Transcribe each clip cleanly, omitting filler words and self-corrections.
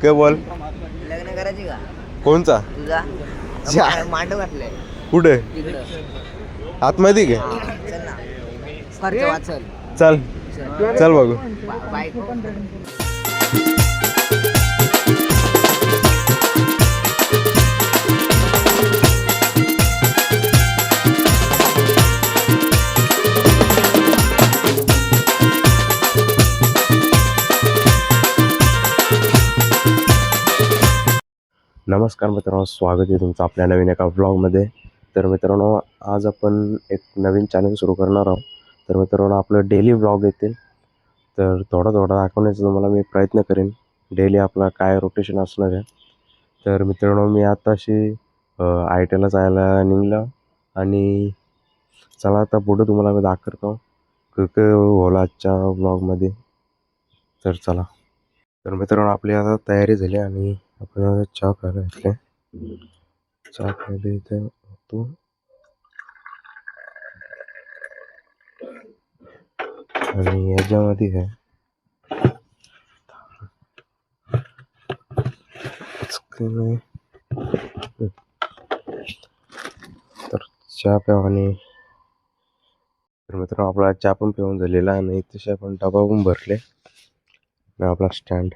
काय बोल लग्न करायची का कोणचा तुझा मांडव घातलंय कुठे तिकडं आतमध्ये घे चल ना खर्च वाचल चल चल बघू बायको नमस्कार मित्रांनो, स्वागत आहे तुमचं आपल्या नवीन एका व्लॉगमध्ये. तर मित्रांनो, आज आपण एक नवीन चॅनल सुरू करणार आहोत. तर मित्रांनो, आपलं डेली व्लॉग येतील. तर थोडा दाखवण्याचा तुम्हाला मी प्रयत्न करेन. डेली आपला काय रोटेशन असणार आहे. तर मित्रांनो, मी आताशी आय टी आयला जायला निघलो आणि चला आता पुढे तुम्हाला मी दाखवतो काय होला आजच्या व्लॉगमध्ये. तर चला. तर मित्रांनो, आपली आता तयारी झाली आणि आपण चहा प्यायला घेतले. चहा प्यायला इथे होतो आणि याच्यामध्ये काय तर चहा प्यावा. आणि तर मित्रांनो, आपला चहा पण पिऊन झालेला आणि तसे आपण डबा पण भरले आणि आपला स्टँड.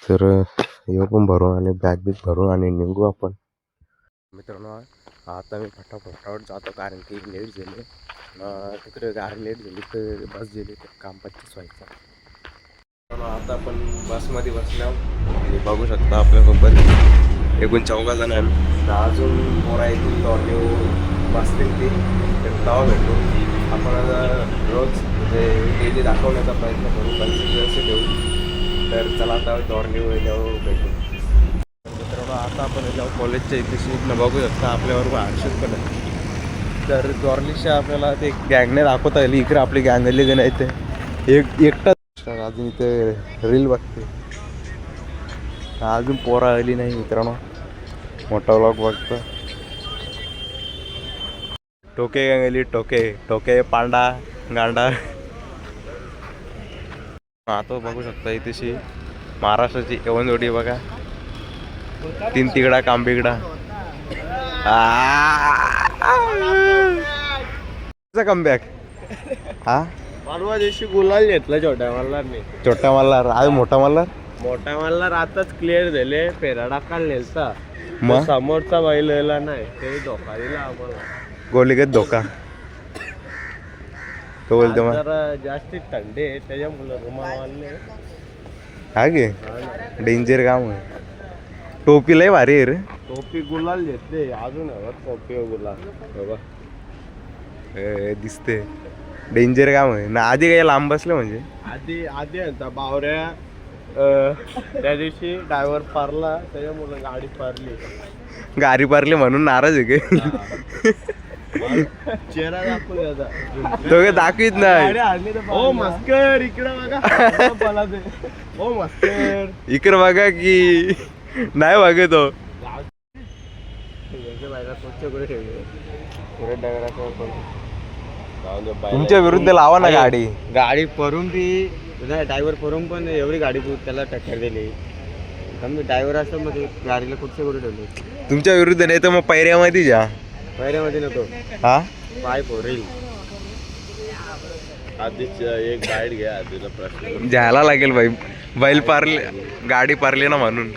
तर हे पण भरू आणि बॅग भरू आणि निघू आपण. मित्रांनो, आता मी फटाफट जातो कारण की लेट झाले. तिकडे गाडी लेट झाली तर बस गेली तर काम 25 व्हायचं. आता आपण बसमध्ये बसलो आणि बघू शकता आपल्यासोबत एकूण 14 जण आहे. अजून पोरा येतील टॉर्नी बसतील ती तर तेव्हा भेटू आपण. रोज म्हणजे डेली दाखवण्याचा प्रयत्न करू, कन्सिस्टन्सी ठेवू. तर चला आता टॉर्नी वेळेवर भेटू. मित्रांनो, आता आपण याच्यावर कॉलेजच्या इथे बघू शकता आपल्याबरोबर हर्षद पण आहे. तर टॉर्निशच्या आपल्याला ते गँगने दाखवता येईल. इकडे आपली गँग आली की नाही ते एकटा अजून इथे रील बघते. अजून पोरा आली नाही मित्रांनो. मोठा व्लॉग बघतो. टोके गँग आली. टोके पांडा गांडा. आता बघू शकता इथेशी महाराष्ट्राची एवनजोडी बघा. 3 तिकडा कांबिगडा. कमबॅक हा परवा दिवशी गुलाल घेतला छोट्या मल्हारने. छोटा मल्हार आज मोठा मल्हार. मोठा मल्हार आताच क्लिअर झाले. फेराडा काल नेलता मग समोरचा बैल नाही ते धोका दिला आम्हाला. गोलीगत धोका तो बोलतो मग. जरा जास्ती थंडी आहे त्याच्यामुळे रुमाल वाढले. हा गे डेंजर काम आहे. टोपी लय भारी आहे रे. टोपी गुलाल घेतले अजून टोपी गुलाल बाबा दिसते. डेंजर काम आहे ना. आधी काही लांब बसलं म्हणजे आधी होता बावऱ्या. त्या दिवशी ड्रायव्हर पारला त्याच्यामुळे गाडी पारली. गाडी पारली म्हणून नाराज आहे का? चेहरा दाखवू आता तो काय दाखवीत नाही. ओ मस्कर इकडे बघा. ओ मस्कर इकडे बघा की नाही बघ तो. तुमच्या विरुद्ध लावा ना गाडी. गाडी परून ती ड्रायव्हर परून पण एवढी गाडी त्याला टक्कर दिली. मी ड्रायव्हर असतो मग गाडीला कुठचे करून ठेवले. तुमच्या विरुद्ध नाही तर मग पैऱ्यामध्ये जा. पहिल्यामध्ये नको. हा पाय पोरील आधीच एक गाईड घ्या. तुला प्रश्न घ्यायला लागेल बाई. बैल पारले गाडी पारली ना म्हणून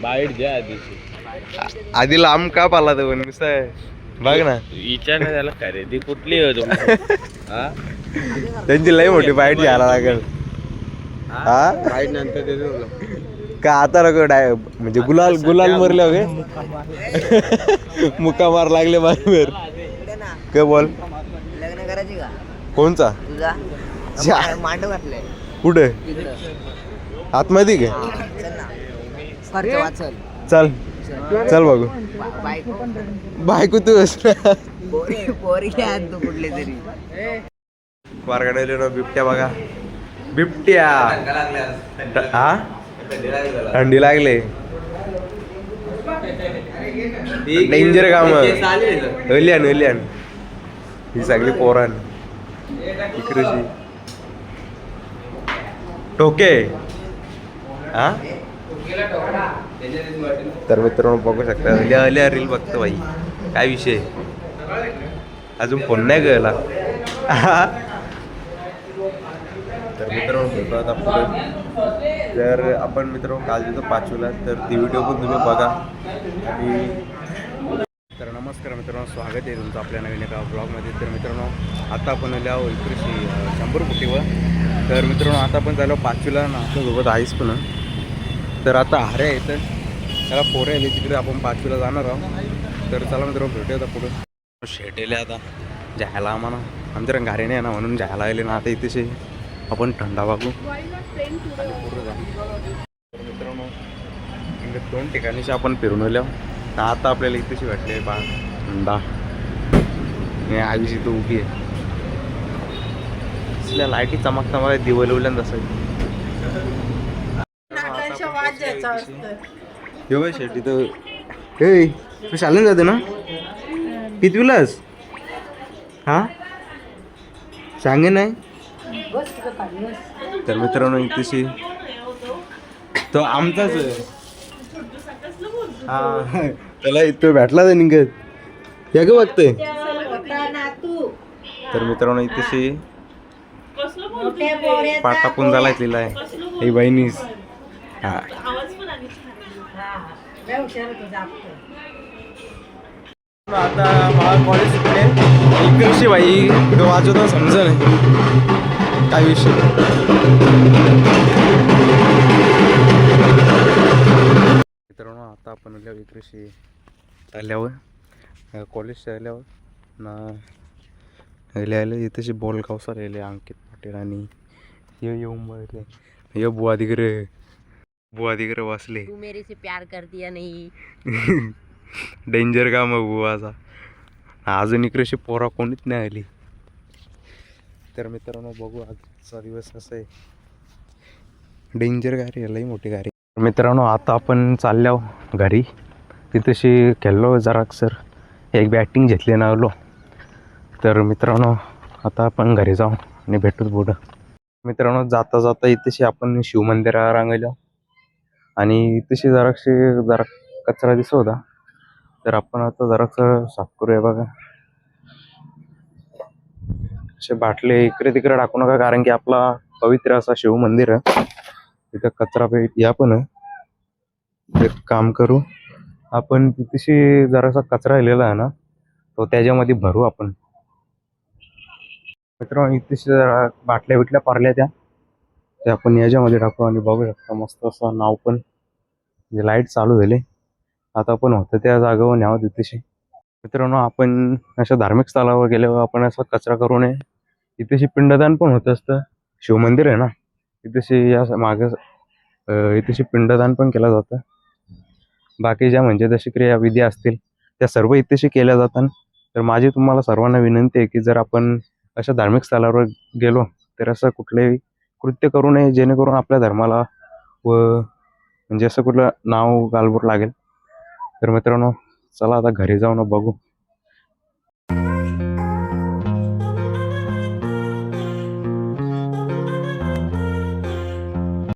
बाईट द्या आधीची. आधी लांब का पाला तर पण नुसतं बघ ना. विचार ना त्याला खरेदी कुठली होतो. त्यांची लई मोठी बाईट घ्यायला लागेल. हा बाईट नंतर देतो का आता नको म्हणजे गुलाल मरले होगे. मुक्का मार लागले बाहेर. काय बोल लग्न करायची का कोणचा तुझा मांडव घातलंय कुठे आतमध्ये घे चल ना खर्च वाचल चल चल बघू. बायको तू पोरी तू कुठले तरी वारगाडीला बिबट्या बघा. बिबट्या हा थंडी लागले. डेंजर काम. ओलियन ही सगळी पोरान इकडेची. टोके हा तर मित्रांनो बघू शकता लिहा रील बघतो भाई काय विषय अजून फोन नाही गेला तर मित्रांनो भेटू आता पुढे जर आपण मित्रांनो काल देतो 5वीला तर ती व्हिडिओ पण तुम्ही बघा आणि तर नमस्कार मित्रांनो स्वागत आहे तुमचं आपल्या नवीन एका ब्लॉगमध्ये तर मित्रांनो आता आपण आलो आहो इकडे 100 फुटीवर तर मित्रांनो आता आपण झालो 5वीला ना आपल्यासोबत आहेच पण तर आता हारे येतं त्याला पोरं आले तिकडे आपण 5वीला जाणार आहोत तर चला मित्रांनो भेटूया आता पुढं शेटेले आता जायला आम्हाला आमच्या घारे नाही ना म्हणून जायला आले ना आता इथेशी आपण थंडा वागू पुढं जा तर मित्रांनो इकडे 2 ठिकाणीशी आपण फिरून आलो आता आपल्याला इथेशी वाटले बा थंडा आयुष इथं उभी आहे असल्या लाईटी चमकता मला दिवलवल्यान तसं येऊ शेटी तर हे तू शाळेत जाते ना कितवीलाच हा सांगे नाही तर मित्रांनो इथेशी तो आमचाच हा त्याला इथं भेटला तर निघत या ग बघतोय तर मित्रांनो इथेशी पाटापून झाला लिहिला आहे ही बहिणीस हा आता मला कॉलेज शिकले इकडे भाई वाजवतो समजा नाही काय विषय मित्रांनो आता आपण विक्रेशी आल्यावर कॉलेज आल्यावर ना लिहायला इथेशी बोलगाव सर यायले अंकित पाटील आणि येऊन बघितले ये बुवा दिगरे वाचले तू मेरे से प्यार कर दिया नहीं डेंजर का मग बुवाचा अजून इकडेशी पोरा कोणीच नाही आली तर मित्रांनो बघू आजचा दिवस कसा आहे डेंजर गाडी आहे लई मोठी गाडी मित्रांनो आता आपण चाललो घरी तिथेशी खेळलो जरा सर एक बॅटिंग घेतली ना आलो तर मित्रांनो आता आपण घरी जाऊ आणि भेटूच पुढं मित्रांनो जाता जाता इथेशी आपण शिवमंदिरावर रांगलो आणि इथेशी जरा कचरा दिसत होता तर आपण आता जरासं साफ करूया बघा असे बाटले इकडे तिकडे टाकू नका कारण की आपला पवित्र असा शिव मंदिर आहे तिथं कचरा पेट या पण एक काम करू आपण तिथेशी जरासा कचरा राहिलेला आहे ना तो त्याच्यामध्ये भरू आपण मित्रांनो इथेशी जरा बाटल्या बिटल्या पारल्या त्या आपण याच्यामध्ये टाकू आणि बघू शकता मस्त असं नाव पण लाईट चालू झाले आता आपण होतं त्या जागेवर न्यावं तिथेशी मित्रांनो आपण अशा धार्मिक स्थळावर गेल्यावर आपण असा कचरा करू नये इथेशी पिंडदान पण होत असतं शिवमंदिर आहे ना इथेशी या मागे इथेशी पिंडदान पण केलं जातं बाकी ज्या म्हणजे जशी क्रियाविधी असतील त्या सर्व इथेशी केल्या जातात तर माझी तुम्हाला सर्वांना विनंती आहे की जर आपण अशा धार्मिक स्थळावर गेलो तर असं कुठलेही कृत्य करू नये जेणेकरून आपल्या धर्माला व म्हणजे असं कुठलं नाव गालबोट लागेल तर मित्रांनो चला आता घरी जाऊन बघू